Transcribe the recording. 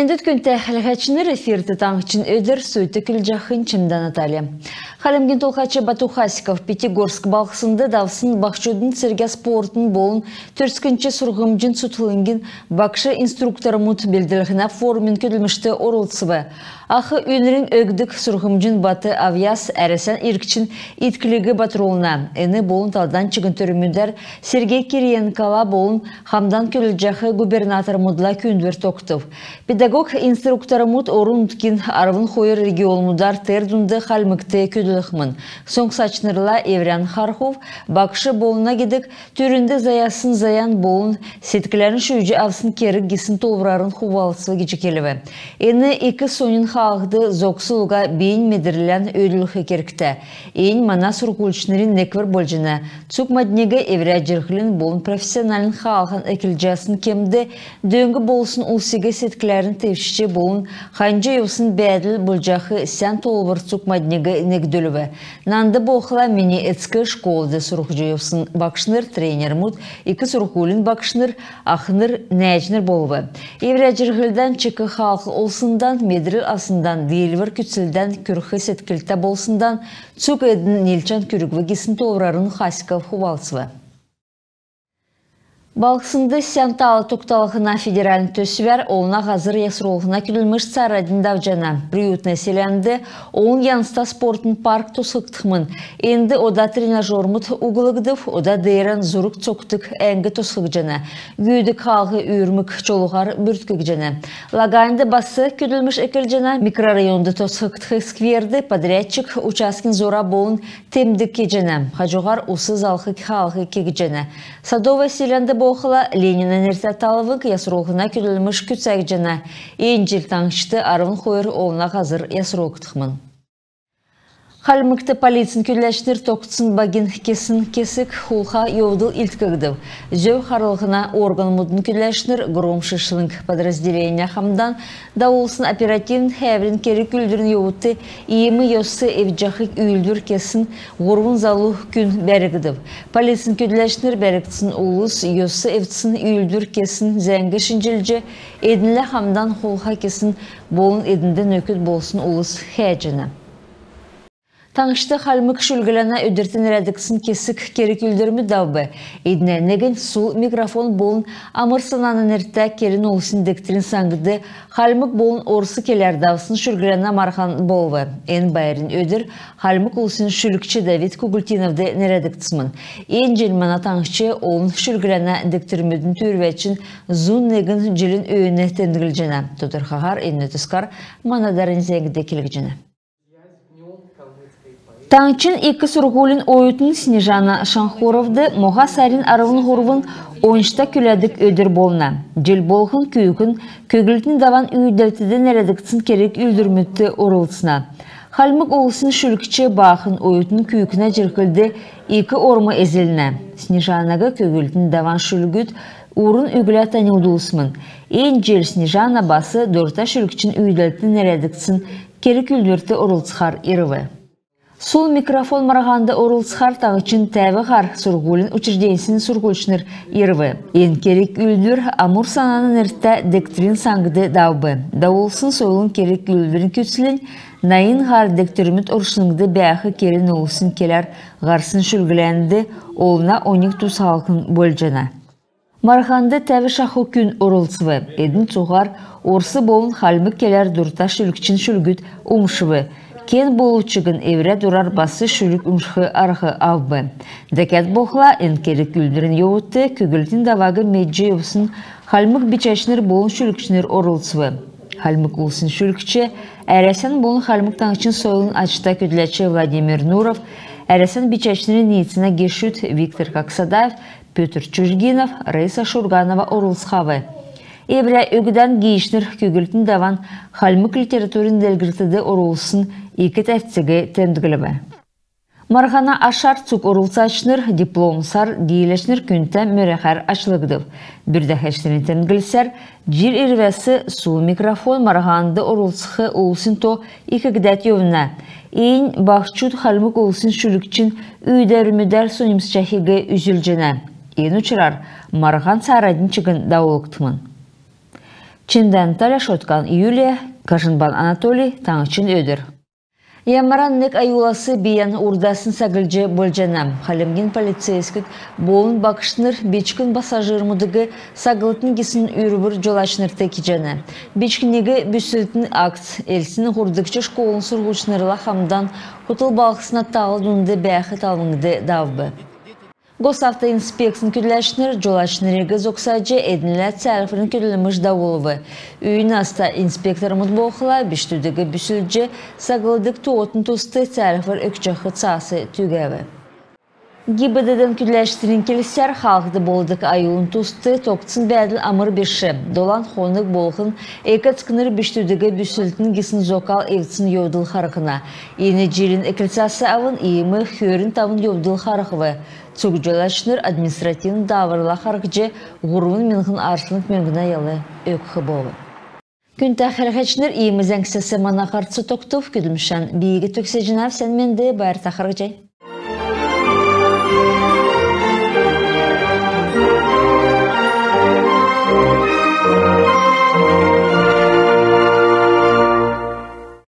Мендет күнті әлғачыныр эфирді таңғычын өдір сөйті күлжақын чымдан Наталья. Халымген толқачы Бату Хасиков Пятигорск балқысында давсын бақшудың сірге спортын болын түрскінші сұрғымжын сұтылынген бақшы инструкторы мұт белділігіна форумен көділмішті орылсыбы. Ақы өнерін өгдік сұрғымжын баты авияс әресен иркчин иткілігі батыролына. Әні болын талдан чығын түріміндер Сергей Кириенкала болын хамдан көліжақы губернатор мұдла күндір тоқтып. Педагог инструкторы мұт орын ұткен арвын қойыр регион мұдар тердунды қалмықты көділіқмін. Соң сачнырла Еврян Хархов бақшы болына кедік түрінді заясын заян болын сеткілерін шүйже авсын керік гесін толбырарын хубалысы кечекелігі. Әні екі сонын халықты зоқсылуға бейін медірлен өйділіқі керікті. Ең мана сұрқылшынырын неквір болжына. Цук маднеге Евря жырқылын болын профессионалын халықын әкілжасын кемді дөңгі болсын ұлсеге сеткілерін тевшіше болын қанжы еусын бәділ болжақы сән толбыр цук маднеге негдөлігі. Нанды боқыла мені әтскі школды сұрқжы еусын бақшыныр тренер мұд, екі сұрқылын бақшыныр ақыныр нәжінір болығы. Евря жырқылдан чықы халқы олсындан медіріл асындан дейілвір күтсілден күрхі сеткілті болсындан цук әдің нелчан күрігві кесін толбырарын Хасиков хубалсывы. Балқысынды сянталы тоқталығына федералін төсвер, олына ғазыр ясыролығына күлілміш царадин давжана. Приютный селянды, олын янста спортын парк тосықтықмын. Енді ода тренажормыт уғылығдып, ода дейрен зұрық цоқтық әңгі тосқық жана. Гүйдік халғы үйірмік чолуғар бүрткік жана. Лагайынды басы күлілміш әкіл жана, микрорайонды тосықтық скверді, подрядчик учаскин зора болын темдік жана. Хажуғар усы залқы халғы кек жана. Садовый селянды боқыла Ленина нерсаталывық ясыролғына күлілміш күтсәк жана. Енжіл таңшты арвын қойыр олына қазыр ясыролғытықмын. Халмыкты полицин күлләшнер тоқтсын багин кесін кесік хулха йовдыл илткігдів. Зөв қарылғына орган мұдын күлләшнер громшышылың подразделения хамдан даулсын оперативн хәврин кері күлдірін йовыты иемі йосы евджахык үйілдір кесін ғорвын залу күн бәрігдів. Полицин күлләшнер бәріктсін улыс йосы евтсін үйілдір кесін зәңгі шинжилже едінлі хамдан хулха кесін болын едінді нөкіт болсын улыс хәджіні. Таңышты халмык шүлгілана өдіртін рәдіксін кесік керек үлдірмі даубы. Едінәнеген сул микрофон болын амырсынанын әртті керін олысын дектрин саңғыды халмык болын орысы келер даусын шүлгілана мархан болы. Ен байырын өдір халмык олысын шүлікчі Давид Кугультиновды нәрәдіктісмін. Ен желмана таңышчы олын шүлгілана дектрмедің түрвәтшін зун неген желін өйіне тәндігіл жена. Тұтырхағар ен өтіскар манадарын зәңгіде келік жена. Таңчын екі сұрғулын ойытын Снежана Шанхоровды моға сарин арывын ғорвын ойыншта күләдік өдір болына. Жел болғын күйікін көгілтін даван үйдәлтіден әрәдіктісін керек үлдірмітті орылсына. Халмык олысын шүлікчі бақын ойытын күйікіне jirkildi екі ормы әзіліне. Снежанаға көгілтін даван шүлгіт урын үгілі танылдылысмын. Ең жел Снежана басы дөрта шүлікчін үйдәлтін әрәдіктісін керек үлдірті орылсығар ирывы. Сол микрофон марағанды орылсығар тағычын тәві ғар сұрғулын учрежденсін сұрғылшыныр ерві. Ен керек үлдір амур сананын әртті дектрин саңғыды даубы. Дауылсын сойлын керек үлдірін көтсілін, найын ғар дектріміт ұршыныңды бәқі керін олысын келер ғарсын шүлгіләнді олына 12 тұс халқын болжана. Марғанды тәві шақы күн орылсывы. Едін тұғар орсы болын халмы келер дұрта шүлікчін шүлгіт ұмшывы. Кен болучығын евре дұрар басы шүлік ұмшқы арғы авбы. Дәкәт боқла ән керек үлдірін еуітті көгілтін давағы меджі еусын халмық бичәшінер болын шүлікшінер орылсывы. Халмық ұлсын шүлікчі, әрәсен болын халмық таңшын сойлын ачыта көділәчі Владимир Нуров, әрәсен бичәшінер ниетсіне гешүт Виктор Каксадаев, Петр Чужгинов, Раиса Шурганова орылсқавы. Евре өгіден гейшнер көгілтін даван халмық литературын дәлгіртіді орылсын екі тәфтігі тәндігілігі. Марғана ашар цук орылсачныр диплом сар дейілешнер күнті мөрәхәр ашлығыдып. Бүрдәхәштерін тәндігілсер, жир ирвәсі сул микрофон марғанды орылсықы олсын то екі гідәт йовына. Ең бақчуд халмық олсын шүлікчін үйдәрімедер сонымсчахиге үзілжіне. Ең ұчырар, марған сарадын чығын дауылықтымын. Çinden Taля Şotkan Юлия, Кажынбан Анатолий, Таңчын Ödür. Ямараннык аюласы биян урдасын сагылжы бөлжанам. Халемген полицейскік болын бақышныр бечкін пассажир мұдығы сагылытын кесін үрібір жолашныр текижаны. Бечкінегі бүсілтін акт элсін құрдықчы школын сұрғучнырла хамдан құтыл балқысына тағылдыңды бәқі талмыңды давбы. Госавто инспекциясын күділәшнір жолашнырығы зоксаджы әдінләт сәріфірін күділіміш дауылығы. Үйін аста инспектор мұдбоқыла біштудығы бүсілджі сағылдық туғытын тұсты сәріфір өкчақы цасы түгәві. ГИБД'ден күділәштерін келістер халқды болдық айуын тұсты тоқтсын бәділ амыр беші. Долан қонық болғын әкәтскінір біштудығы бүсілтін кесін зокал евцін еудыл қарықына. Ені жерін әкілсасы авын иемі хөрін тавын еудыл қарықывы. Цугжолашныр административн давырла қарықжы ғұруын менғін арсынық менгіна елі өкхі болы. Күн тәхірғачныр иеміз әңксесі мана қарцы тоқтув күдімшан бейгі төксе жинав сән менді байыр тақырық жай.